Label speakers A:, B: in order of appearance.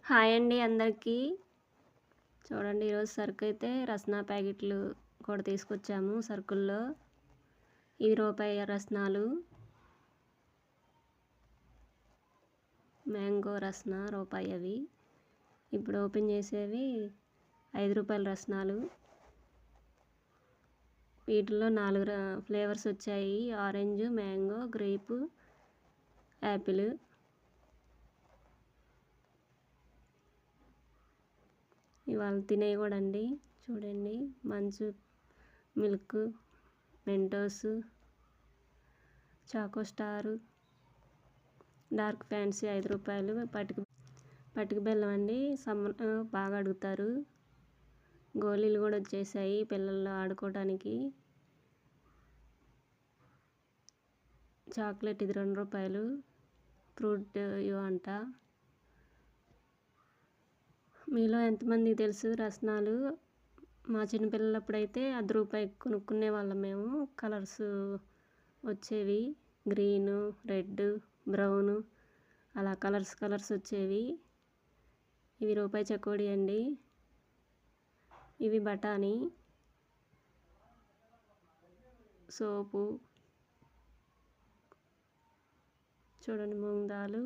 A: Hi అండి అందరికీ. చూడండి ఈరోజు సరుకైతే రస్నా ప్యాకెట్లు కూడా తీసుకొచ్చాము సరుకుల్లో. ఇవి రూపాయి రస్నాలు. మ్యాంగో రస్నా రూపాయి అవి. ఇప్పుడు ఓపెన్ చేసేవి 5 రూపాయల రస్నాలు. వీటిలో 4 ఫ్లేవర్స్ వచ్చాయి. Orange, mango, grape, apple. ఇవాళ తినేవి కూడా అండి. చూడండి Munch milk, Mentos, Choco Star, dark fancy 5 రూపాయలు. పటిక బెల్లం అండి. బాగా అడుగుతారు. గోళీలు కూడా వచ్చేసాయి పిల్లలు ఆడుకోవడానికి. చాక్లెట్ ఇది 2 రూపాయలు. ఫ్రూట్ ఇవి అంట. మీలో ఎంతమందికి తెలుసు రస్నాలు? మా చిన్నపిల్లలప్పుడైతే రూపాయి కొనుక్కునే వాళ్ళం మేము. కలర్స్ వచ్చేవి, గ్రీను, రెడ్, బ్రౌను, అలా కలర్స్ వచ్చేవి. ఇవి రూపాయి చకోడీ అండి. ఇవి బఠానీ, సోపు, చూడండి మూంగ్ దాలు,